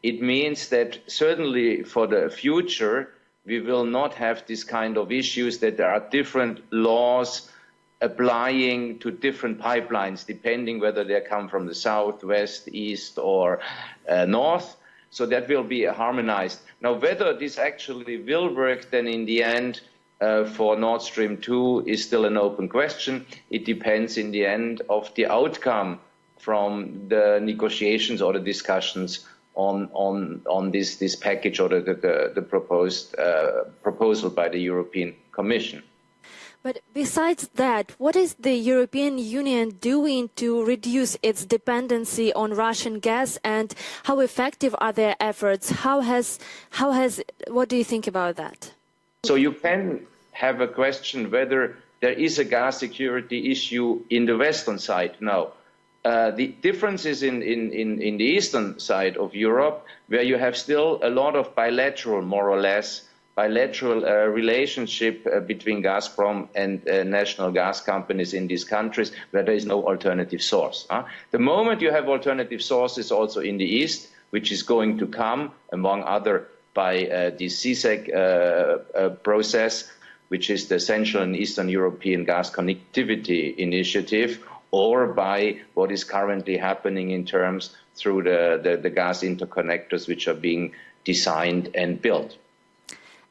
It means that certainly for the future, we will not have this kind of issues that there are different laws applying to different pipelines, depending whether they come from the south, west, east, or north. So that will be harmonized. Now, whether this actually will work then in the end, for Nord Stream 2 is still an open question. It depends in the end of the outcome from the negotiations or the discussions on this package or the proposed proposal by the European Commission. But besides that, what is the European Union doing to reduce its dependency on Russian gas, and how effective are their efforts? What do you think about that? So you can have a question whether there is a gas security issue in the western side now. The difference is in the eastern side of Europe, where you have still a lot of bilateral, more or less, relationship between Gazprom and national gas companies in these countries where there is no alternative source. The moment you have alternative sources also in the east, which is going to come, among other, by the CSEC process, which is the Central and Eastern European Gas Connectivity Initiative, or by what is currently happening in terms through the gas interconnectors which are being designed and built.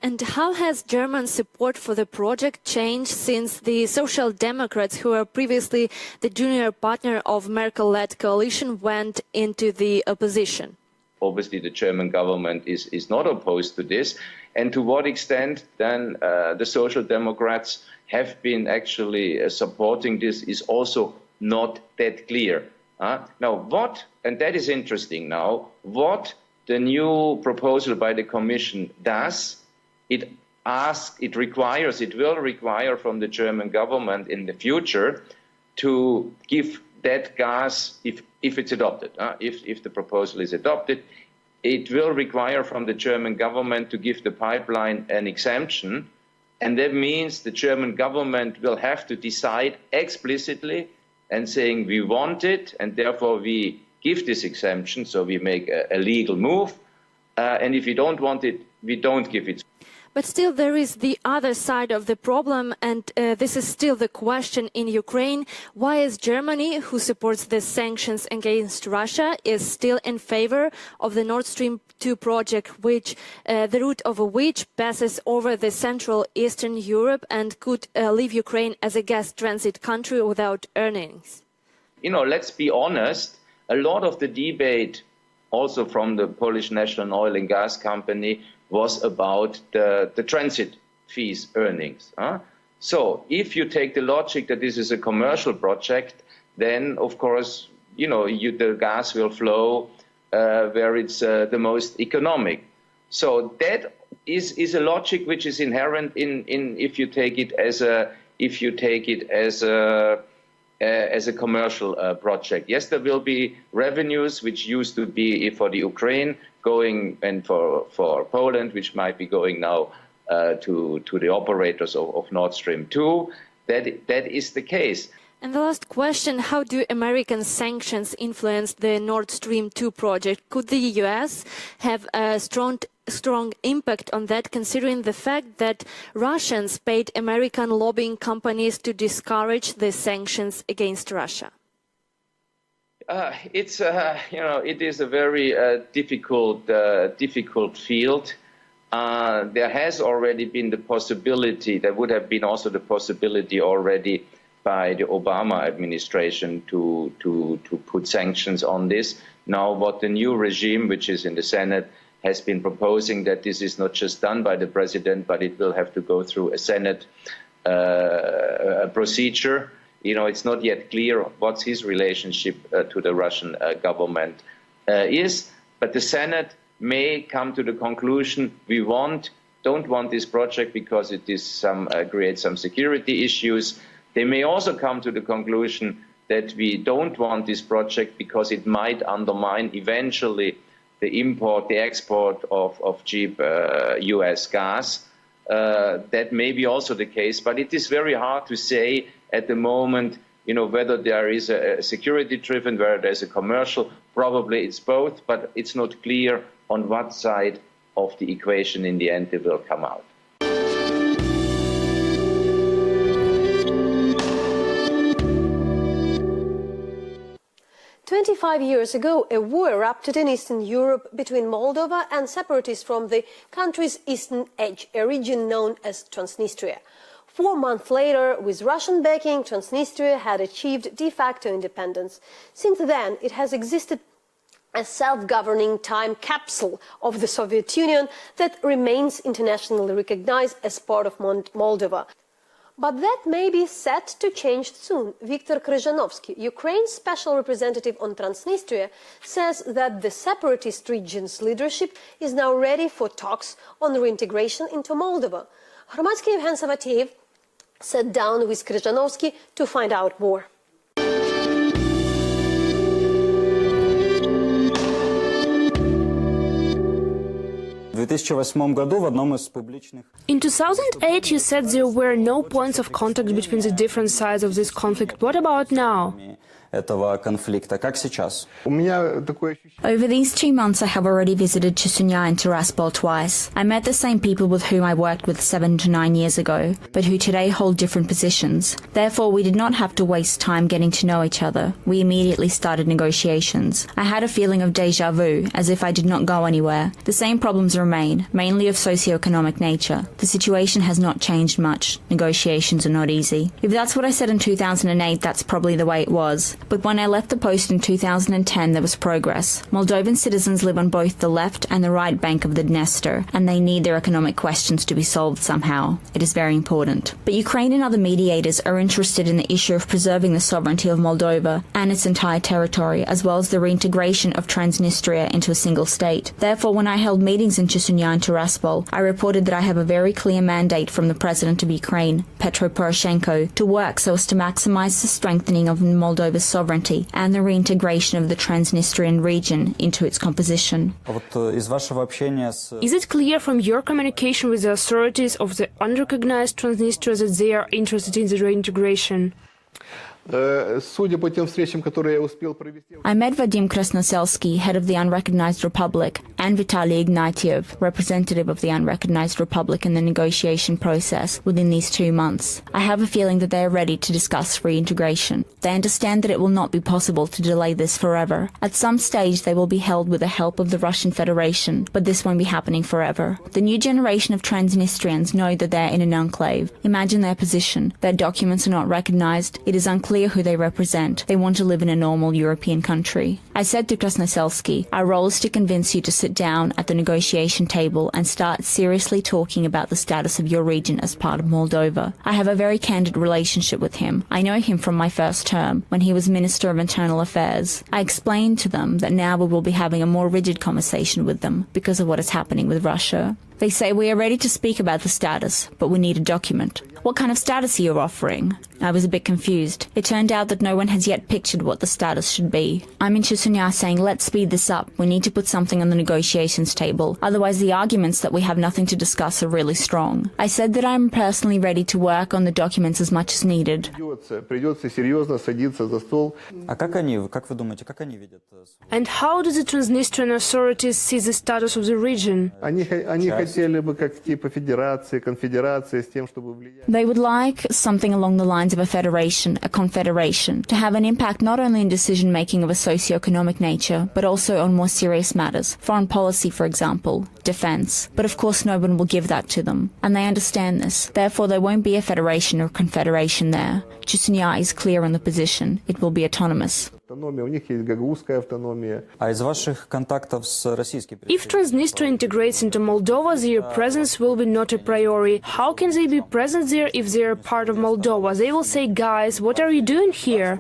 And how has German support for the project changed since the Social Democrats, who were previously the junior partner of Merkel-led coalition, went into the opposition? Obviously, the German government is not opposed to this. And to what extent then the Social Democrats have been actually supporting this is also not that clear. Now, and that is interesting now, what the new proposal by the Commission does, it will require from the German government in the future to give that gas, if it's adopted, if the proposal is adopted, it will require from the German government to give the pipeline an exemption. And that means the German government will have to decide explicitly and saying we want it, and therefore we give this exemption, so we make a legal move. And if we don't want it, we don't give it. But still there is the other side of the problem, and this is still the question in Ukraine. Why is Germany, who supports the sanctions against Russia, is still in favor of the Nord Stream 2 project, which the route of which passes over the Central Eastern Europe and could leave Ukraine as a gas transit country without earnings? Let's be honest, a lot of the debate also from the Polish National Oil and Gas Company was about the transit fees earnings. So if you take the logic that this is a commercial project, then of course, the gas will flow where it's the most economic. So that is a logic which is inherent in if you take it as a commercial project. Yes, there will be revenues which used to be for the Ukraine going, and for Poland, which might be going now to the operators of Nord Stream 2. That is the case. And the last question, how do American sanctions influence the Nord Stream 2 project? Could the US have a strong impact on that, considering the fact that Russians paid American lobbying companies to discourage the sanctions against Russia? It is a very difficult field. There has already been the possibility, there would have been also the possibility already by the Obama administration to put sanctions on this. Now what the new regime, which is in the Senate, has been proposing, that this is not just done by the president, but it will have to go through a Senate procedure. It's not yet clear what's his relationship to the Russian government is, but the Senate may come to the conclusion we don't want this project because it is creates some security issues. They may also come to the conclusion that we don't want this project because it might undermine eventually the export of cheap US gas. That may be also the case, but it is very hard to say at the moment, whether there is a security-driven, whether there's a commercial. Probably it's both, but it's not clear on what side of the equation in the end it will come out. 25 years ago, a war erupted in Eastern Europe between Moldova and separatists from the country's eastern edge, a region known as Transnistria. 4 months later, with Russian backing, Transnistria had achieved de facto independence. Since then, it has existed a self-governing time capsule of the Soviet Union that remains internationally recognized as part of Moldova. But that may be set to change soon. Viktor Kryzhanovsky, Ukraine's special representative on Transnistria, says that the separatist region's leadership is now ready for talks on reintegration into Moldova. Hromadske International sat down with Kryzhanovsky to find out more. In 2008, you said there were no points of contact between the different sides of this conflict. What about now? Over these 2 months, I have already visited Chechnya and Tiraspol twice. I met the same people with whom I worked with 7 to 9 years ago, but who today hold different positions. Therefore, we did not have to waste time getting to know each other. We immediately started negotiations. I had a feeling of déjà vu, as if I did not go anywhere. The same problems remain, mainly of socio-economic nature. The situation has not changed much. Negotiations are not easy. If that's what I said in 2008, that's probably the way it was. But when I left the post in 2010, there was progress. Moldovan citizens live on both the left and the right bank of the Dniester, and they need their economic questions to be solved somehow. It is very important. But Ukraine and other mediators are interested in the issue of preserving the sovereignty of Moldova and its entire territory, as well as the reintegration of Transnistria into a single state. Therefore, when I held meetings in Chechnya and Tiraspol, I reported that I have a very clear mandate from the President of Ukraine, Petro Poroshenko, to work so as to maximize the strengthening of Moldova's sovereignty and the reintegration of the Transnistrian region into its composition. Is it clear from your communication with the authorities of the unrecognized Transnistria that they are interested in the reintegration? I met Vadim Krasnoselsky, head of the Unrecognized Republic, and Vitaly Ignatiev, representative of the Unrecognized Republic in the negotiation process within these 2 months. I have a feeling that they are ready to discuss reintegration. They understand that it will not be possible to delay this forever. At some stage they will be held with the help of the Russian Federation, but this won't be happening forever. The new generation of Transnistrians know that they are in an enclave. Imagine their position. Their documents are not recognized. It is unclear who they represent. They want to live in a normal European country. I said to Krasnoselsky, our role is to convince you to sit down at the negotiation table and start seriously talking about the status of your region as part of Moldova. I have a very candid relationship with him. I know him from my first term, when he was Minister of Internal Affairs. I explained to them that now we will be having a more rigid conversation with them because of what is happening with Russia. They say we are ready to speak about the status, but we need a document. What kind of status are you offering? I was a bit confused. It turned out that no one has yet pictured what the status should be. I'm in Chechnya saying, let's speed this up. We need to put something on the negotiations table. Otherwise, the arguments that we have nothing to discuss are really strong. I said that I'm personally ready to work on the documents as much as needed. And how do the Transnistrian authorities see the status of the region? They would like something along the lines of a federation, a confederation, to have an impact not only in decision-making of a socio-economic nature, but also on more serious matters, foreign policy, for example, defense. But of course no one will give that to them, and they understand this. Therefore there won't be a federation or confederation there. Chechnya is clear on the position. It will be autonomous. If Transnistria integrates into Moldova, their presence will be not a priori. How can they be present there if they are part of Moldova? They will say, guys, what are you doing here?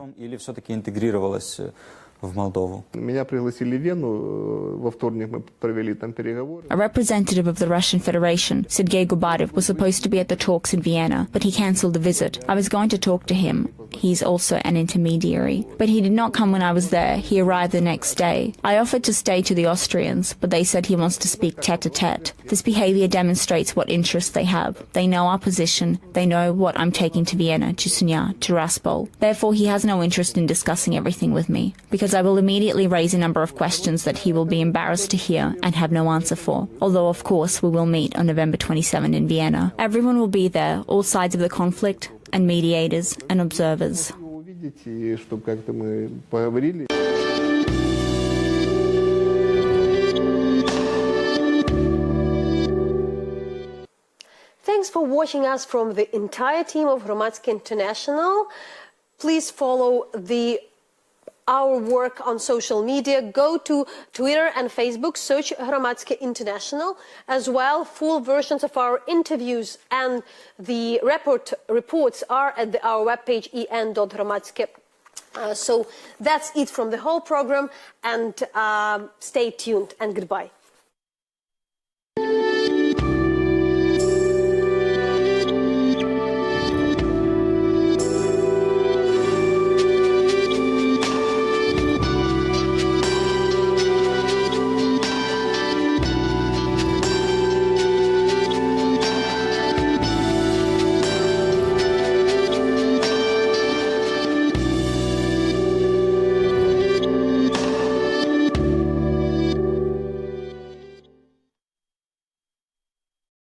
A representative of the Russian Federation, Sergei Gubarev, was supposed to be at the talks in Vienna, but he cancelled the visit. I was going to talk to him. He's also an intermediary. But he did not come when I was there. He arrived the next day. I offered to stay to the Austrians, but they said he wants to speak tete-a-tete. This behavior demonstrates what interests they have. They know our position. They know what I'm taking to Vienna, Chechnya, Tiraspol. Therefore, he has no interest in discussing everything with me, because I will immediately raise a number of questions that he will be embarrassed to hear and have no answer for. Although, of course, we will meet on November 27 in Vienna. Everyone will be there, all sides of the conflict, and mediators and observers. thanks for watching us from the entire team of Hromadske International. Please follow our work on social media. Go to Twitter and Facebook, search Hromadske International. As well, full versions of our interviews and the reports are at our webpage en.hromadske. So that's it from the whole program, and stay tuned and goodbye.